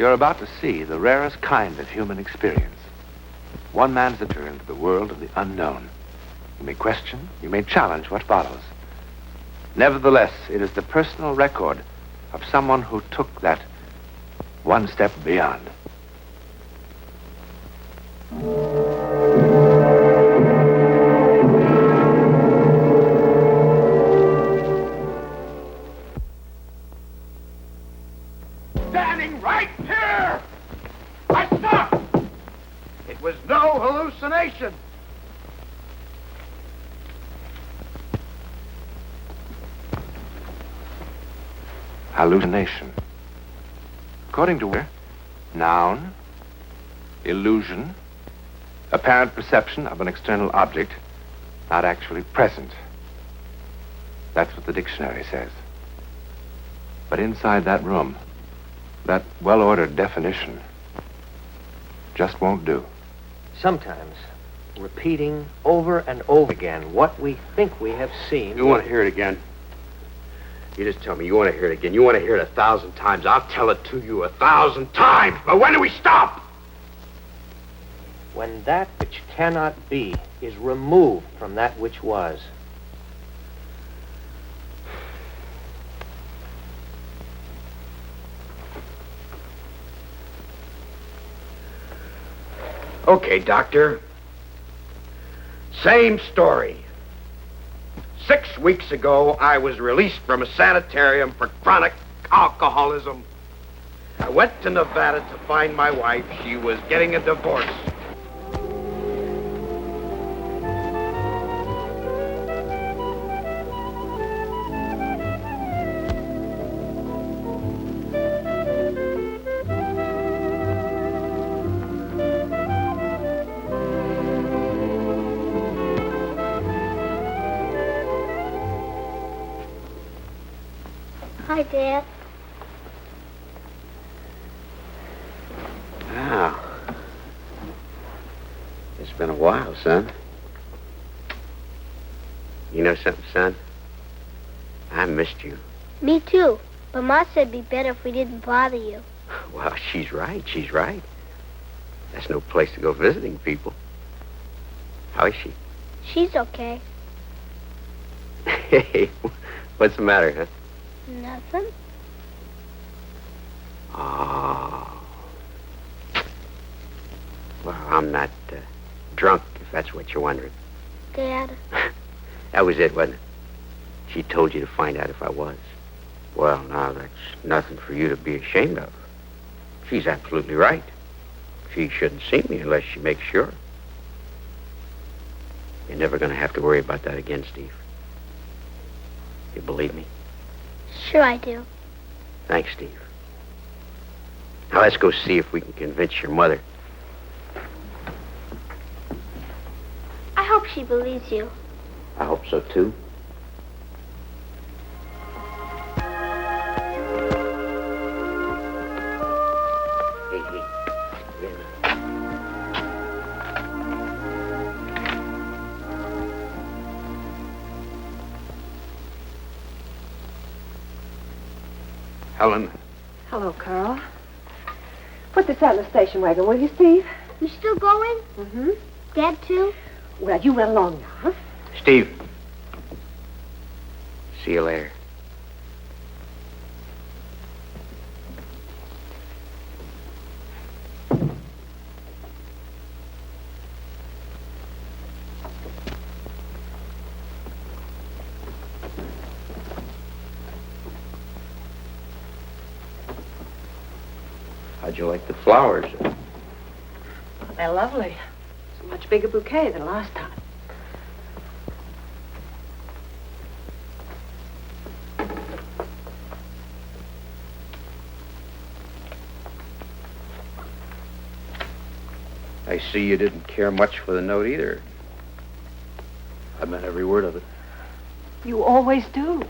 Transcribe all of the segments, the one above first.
You're about to see the rarest kind of human experience. One man's enter into the world of the unknown. You may question, you may challenge what follows. Nevertheless, it is the personal record of someone who took that one step beyond. Standing right here! I stopped! It was no hallucination. Hallucination. According to where? Noun, illusion, apparent perception of an external object, not actually present. That's what the dictionary says. But inside that room, that well-ordered definition just won't do. Sometimes, repeating over and over again what we think we have seen... You want to hear it again? You just tell me you want to hear it again. You want to hear it 1,000 times. I'll tell it to you 1,000 times. But when do we stop? When that which cannot be is removed from that which was. Okay, Doctor. Same story. 6 weeks ago, I was released from a sanitarium for chronic alcoholism. I went to Nevada to find my wife. She was getting a divorce. Hi, Dad. Wow. It's been a while, son. You know something, son? I missed you. Me too. But Ma said it'd be better if we didn't bother you. Well, she's right. She's right. That's no place to go visiting people. How is she? She's okay. Hey, what's the matter, huh? Nothing. Oh. Well, I'm not drunk, if that's what you're wondering. Dad. That was it, wasn't it? She told you to find out if I was. Well, now, that's nothing for you to be ashamed of. She's absolutely right. She shouldn't see me unless she makes sure. You're never going to have to worry about that again, Steve. You believe me? Sure I do. Thanks, Steve. Now, let's go see if we can convince your mother. I hope she believes you. I hope so, too. Hey. Helen. Hello, Carl. Put this out in the station wagon, will you, Steve? You still going? Mm-hmm. Dad, too? Well, you run along now, huh? Steve. See you later. How'd you like the flowers? They're lovely. It's a much bigger bouquet than last time. I see you didn't care much for the note either. I meant every word of it. You always do.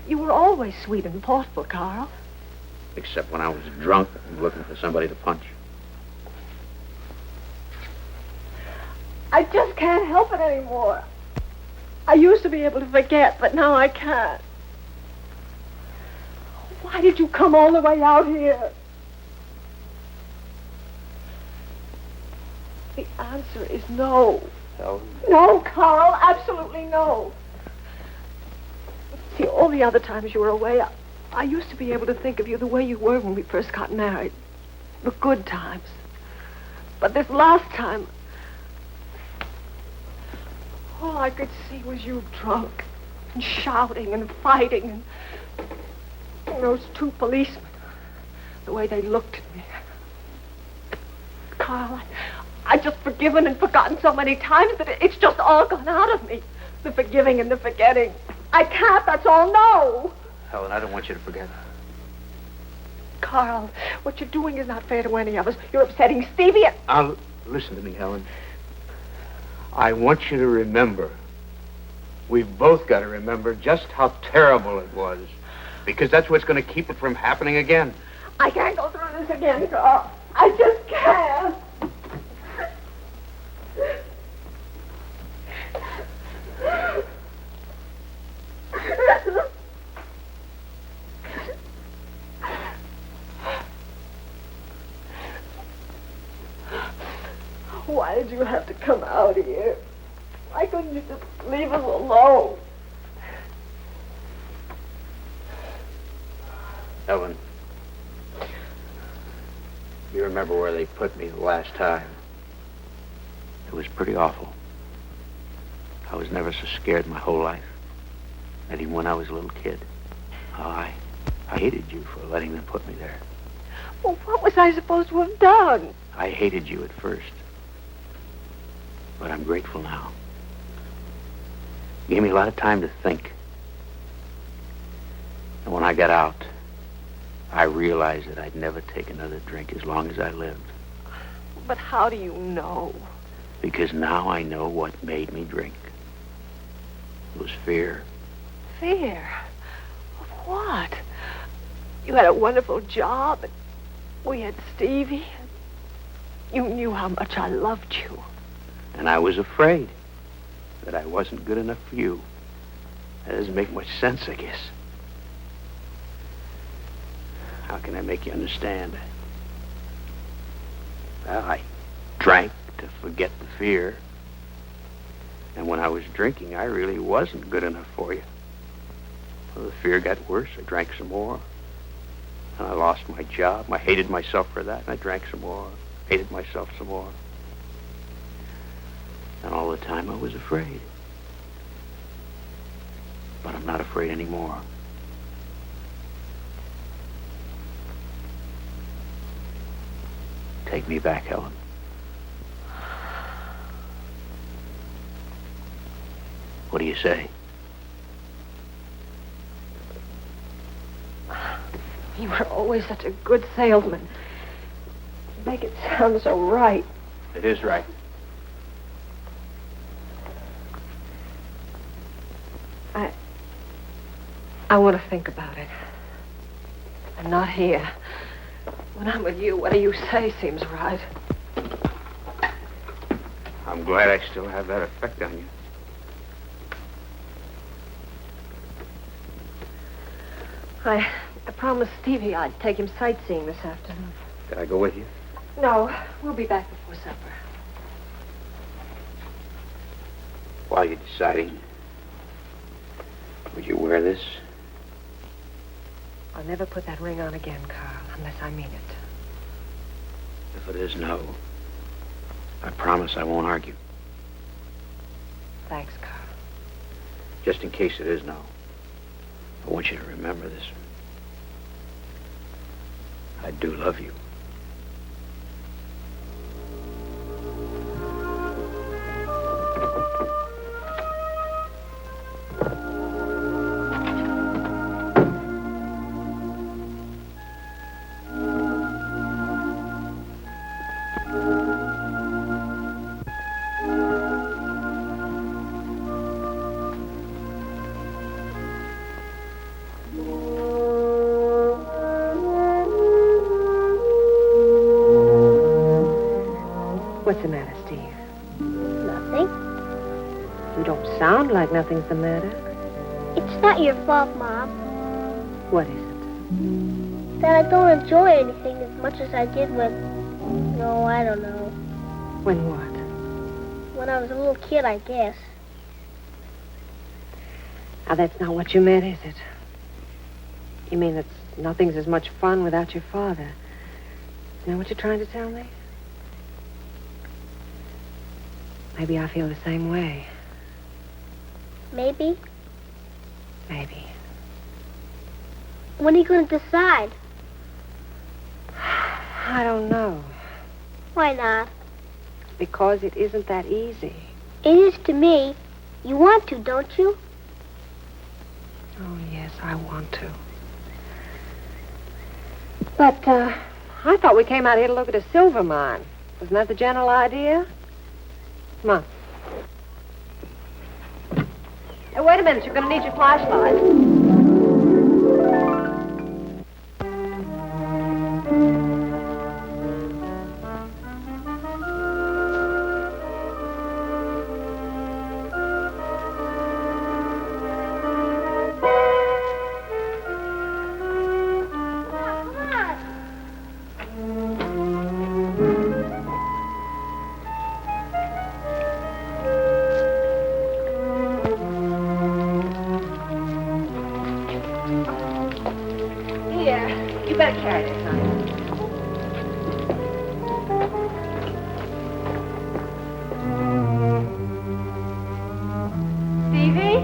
You were always sweet and thoughtful, Carl. Except when I was drunk and looking for somebody to punch. I just can't help it anymore. I used to be able to forget, but now I can't. Why did you come all the way out here? answer is no. Helen? No, Carl, absolutely no. See, all the other times you were away, I used to be able to think of you the way you were when we first got married. The good times. But this last time, all I could see was you drunk and shouting and fighting and those two policemen, the way they looked at me. Carl, I've just forgiven and forgotten so many times that it's just all gone out of me. The forgiving and the forgetting. I can't, that's all, no. Helen, I don't want you to forget. Carl, what you're doing is not fair to any of us. You're upsetting Stevie and... Now, listen to me, Helen. I want you to remember. We've both got to remember just how terrible it was. Because that's what's going to keep it from happening again. I can't go through this again, Carl. I just can't. Why did you have to come out here? Why couldn't you just leave us alone? Helen, you remember where they put me the last time? It was pretty awful. I was never so scared my whole life. Not even when I was a little kid. Oh, I hated you for letting them put me there. Well, what was I supposed to have done? I hated you at first. But I'm grateful now. You gave me a lot of time to think. And when I got out, I realized that I'd never take another drink as long as I lived. But how do you know? Because now I know what made me drink. It was fear. Fear? Of what? You had a wonderful job, and we had Stevie. You knew how much I loved you. And I was afraid that I wasn't good enough for you. That doesn't make much sense, I guess. How can I make you understand? Well, I drank to forget the fear. And when I was drinking, I really wasn't good enough for you. Well, the fear got worse. I drank some more. And I lost my job. I hated myself for that. And I drank some more. Hated myself some more. And all the time I was afraid. But I'm not afraid anymore. Take me back, Helen. What do you say? You were always such a good salesman. You make it sound so right. It is right. I want to think about it. I'm not here. When I'm with you, whatever you say seems right. I'm glad I still have that effect on you. I promised Stevie I'd take him sightseeing this afternoon. Can I go with you? No, we'll be back before supper. While you're deciding, would you wear this? I'll never put that ring on again, Carl, unless I mean it. If it is no, I promise I won't argue. Thanks, Carl. Just in case it is no, I want you to remember this. I do love you. What's the matter, Steve? Nothing. You don't sound like nothing's the matter. It's not your fault, Mom, What is it? that I don't enjoy anything as much as I did when... No, I don't know. When what? when I was a little kid, I guess. Now, that's not what you meant, is it? You mean that nothing's as much fun without your father. Is that what you're trying to tell me? Maybe I feel the same way. Maybe. Maybe. When are you going to decide? I don't know. Why not? Because it isn't that easy. It is to me. You want to, don't you? Oh, yes, I want to. But, I thought we came out here to look at a silver mine. Wasn't that the general idea? Come on. Hey, wait a minute. You're going to need your flashlight. You better carry this, honey. Stevie?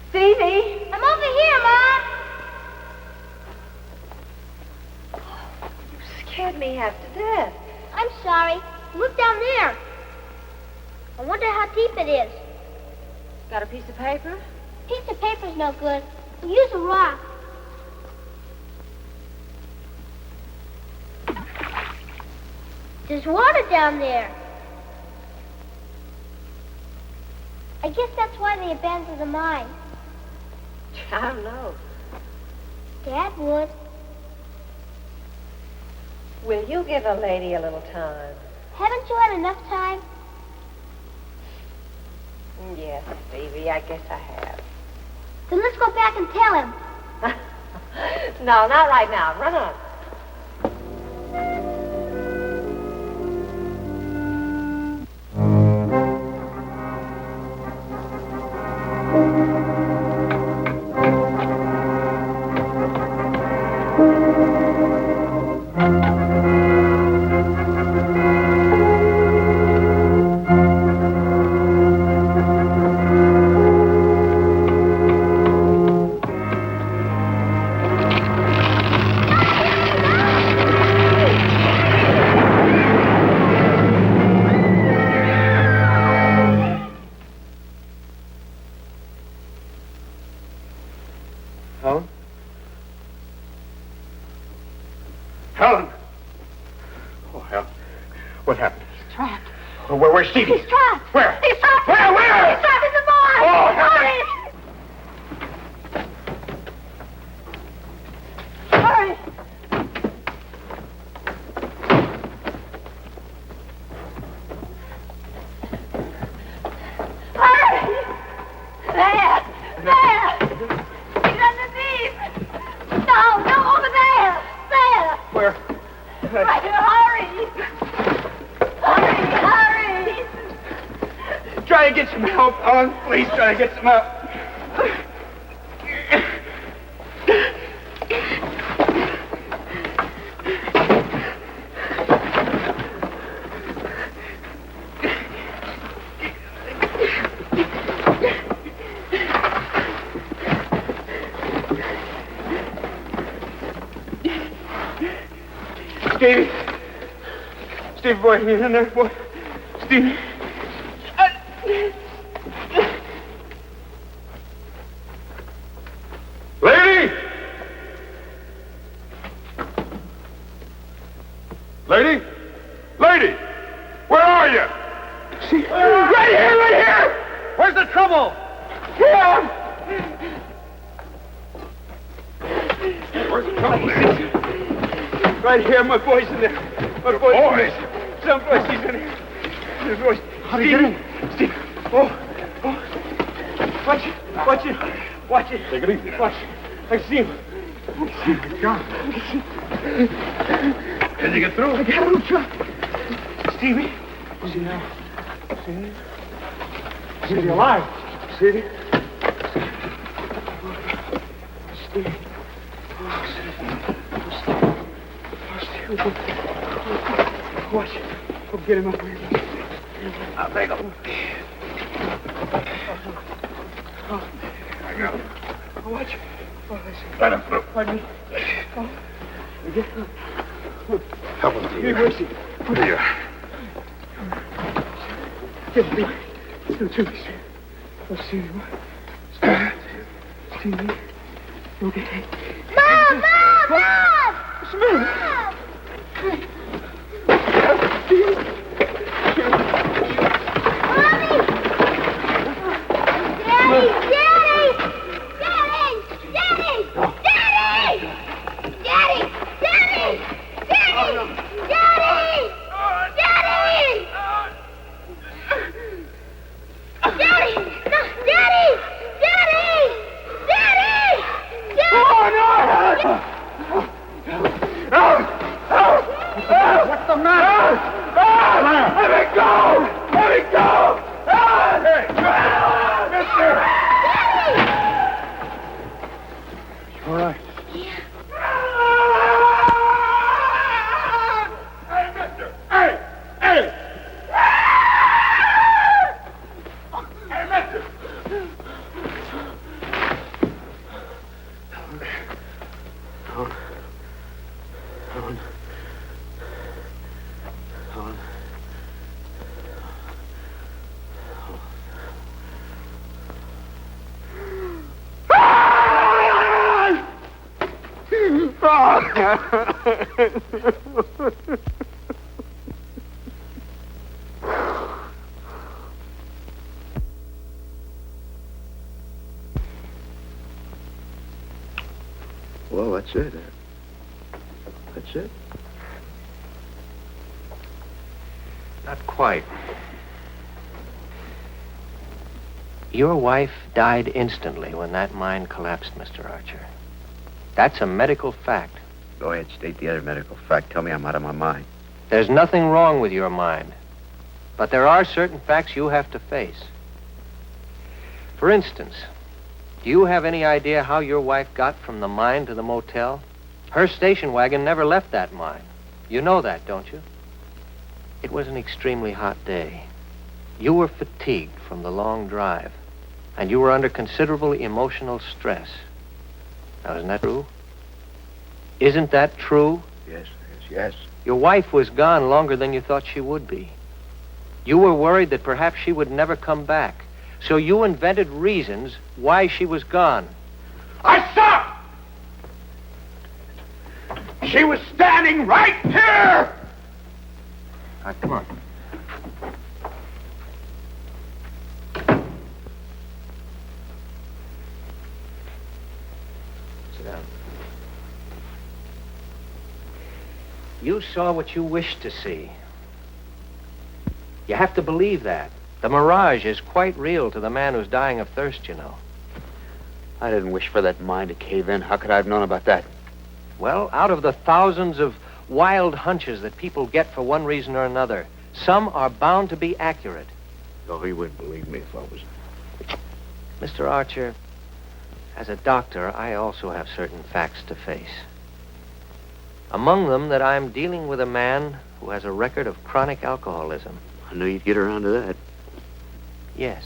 Stevie? I'm over here, Mom. You scared me half to death. I'm sorry. Look down there. I wonder how deep it is. Got a piece of paper? Piece of paper's no good. Use a rock. There's water down there. I guess that's why they abandoned the mine. I don't know. Dad would. Will you give a lady a little time? Haven't you had enough time? Yes, Stevie, I guess I have. Then let's go back and tell him. No, not right now. Run on. Helen? Helen! Oh, Helen. What happened? He's trapped. Oh, where's Stevie? He's trapped. Where? He's trapped. Where? He's trapped in the mine. Oh, hurry! Hurry! Hurry! There! He's underneath! No, over there! There! Where? Right here, hurry! Hurry! Try to get some help, Helen. Please try to get some help. Stevie. Stevie, boy, you in there, boy? Stevie. Lady! Lady? Lady! Where are you? Right here! Where's the trouble? Here! Where's the trouble, lady? Right here, my boy's in there. My boy's in there. Someplace he's in here. His voice. How did he get in? Steve. Oh. Watch it. Take it easy. Watch. I see him. Good job. Can you get through? I got him. Stevie? See now. See? Is he alive? See? Stevie. Oh, Stevie. Watch. Go get him up here. I'll take him. I got him. Watch. Oh, Let him through. Pardon me. Oh. Help him, Hey, where's he? Here. Get him. To me. Oh, Stevie. Stevie. Okay. Mom! What's the matter? Mommy! What's the matter? Let me go! Let me go! Hey! Mister! All right. Hey, mister! Hey! Hey! Hey, mister! Well, that's it. That's it. Not quite. Your wife died instantly when that mine collapsed, Mr. Archer. That's a medical fact. Go ahead, state the other medical fact. Tell me I'm out of my mind. There's nothing wrong with your mind. But there are certain facts you have to face. For instance, do you have any idea how your wife got from the mine to the motel? Her station wagon never left that mine. You know that, don't you? It was an extremely hot day. You were fatigued from the long drive, and you were under considerable emotional stress. Now, isn't that true? Isn't that true? Yes. Your wife was gone longer than you thought she would be. You were worried that perhaps she would never come back. So you invented reasons why she was gone. I stopped! She was standing right here! All right, come on. Sit down. You saw what you wished to see. You have to believe that. The mirage is quite real to the man who's dying of thirst, you know. I didn't wish for that mine to cave in. How could I have known about that? Well, out of the thousands of wild hunches that people get for one reason or another, some are bound to be accurate. Oh, he wouldn't believe me if I was... Mr. Archer, as a doctor, I also have certain facts to face. Among them, that I'm dealing with a man who has a record of chronic alcoholism. I knew you'd get around to that. Yes,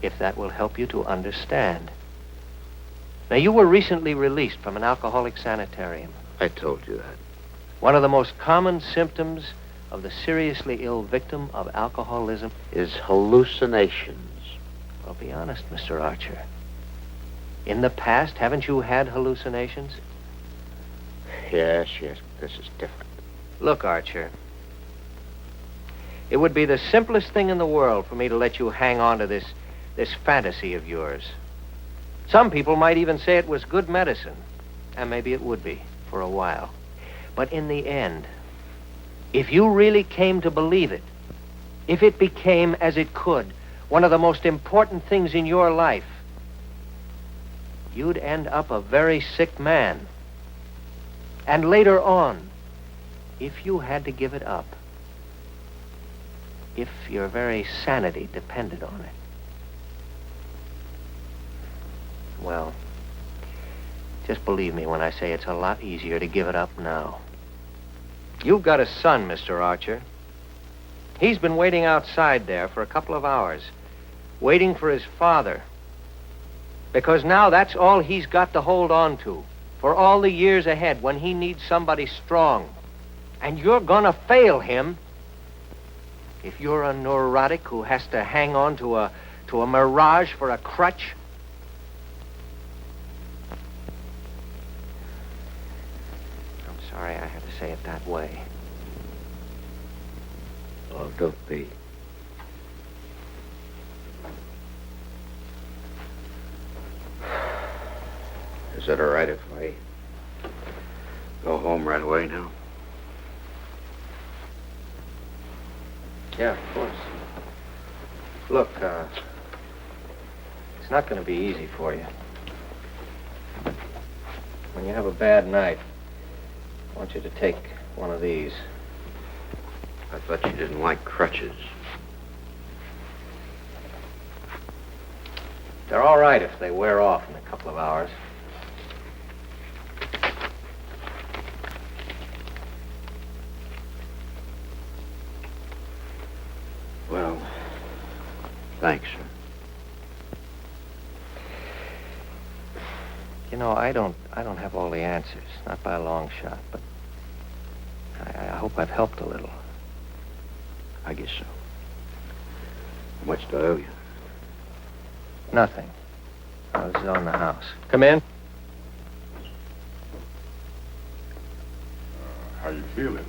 if that will help you to understand. Now, you were recently released from an alcoholic sanitarium. I told you that. One of the most common symptoms of the seriously ill victim of alcoholism Is hallucinations. Well, be honest, Mr. Archer. In the past, haven't you had hallucinations? Yes, but this is different. Look, Archer, it would be the simplest thing in the world for me to let you hang on to this fantasy of yours. Some people might even say it was good medicine, and maybe it would be for a while. But in the end, if you really came to believe it, if it became, as it could, one of the most important things in your life, you'd end up a very sick man. And later on, if you had to give it up, if your very sanity depended on it. Well, just believe me when I say it's a lot easier to give it up now. You've got a son, Mr. Archer. He's been waiting outside there for a couple of hours, waiting for his father. Because now that's all he's got to hold on to for all the years ahead when he needs somebody strong. And you're gonna fail him if you're a neurotic who has to hang on to a mirage for a crutch. I'm sorry I had to say it that way. Oh, don't be. Is it all right if I go home right away now? Yeah, of course. Look, it's not going to be easy for you. When you have a bad night, I want you to take one of these. I thought you didn't like crutches. They're all right if they wear off in a couple of hours. Well, thanks, sir. You know, I don't have all the answers, not by a long shot, but I hope I've helped a little. I guess so. How much do I owe you? Nothing. I was on the house. Come in. How you feeling?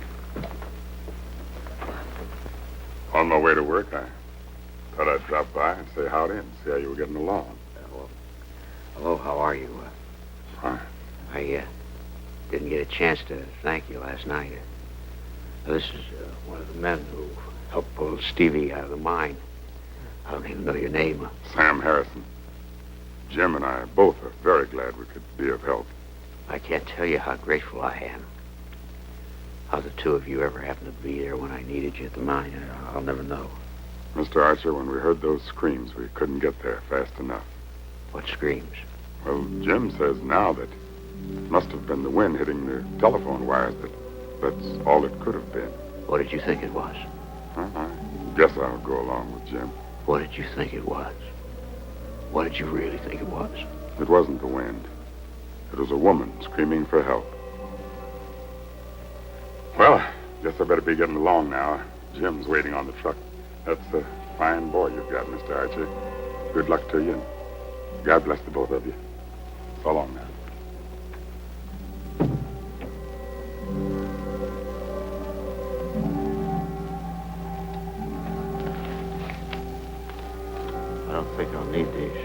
On my way to work, I thought I'd drop by and say howdy and see how you were getting along. Hello, how are you? Fine. I didn't get a chance to thank you last night. This is one of the men who helped pull Stevie out of the mine. I don't even know your name. Sam Harrison. Jim and I both are very glad we could be of help. I can't tell you how grateful I am. How the two of you ever happened to be there when I needed you at the mine, I'll never know. Mr. Archer, when we heard those screams, we couldn't get there fast enough. What screams? Well, Jim says now that it must have been the wind hitting the telephone wires. That's all it could have been. What did you think it was? Well, I guess I'll go along with Jim. What did you think it was? What did you really think it was? It wasn't the wind. It was a woman screaming for help. Well, guess I better be getting along now. Jim's waiting on the truck. That's a fine boy you've got, Mr. Archer. Good luck to you, and God bless the both of you. So long now. I don't think I'll need these.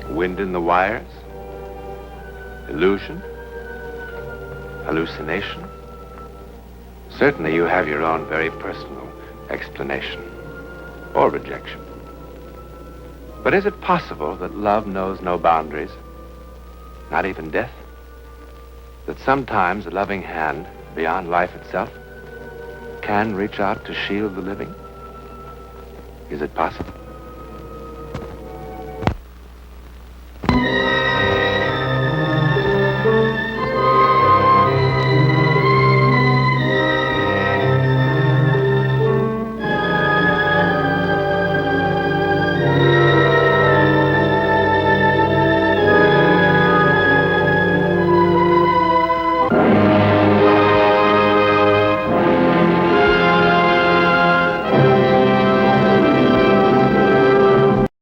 Wind in the wires? Illusion? Hallucination? Certainly you have your own very personal explanation or rejection. But is it possible that love knows no boundaries, not even death? That sometimes a loving hand, beyond life itself, can reach out to shield the living? Is it possible?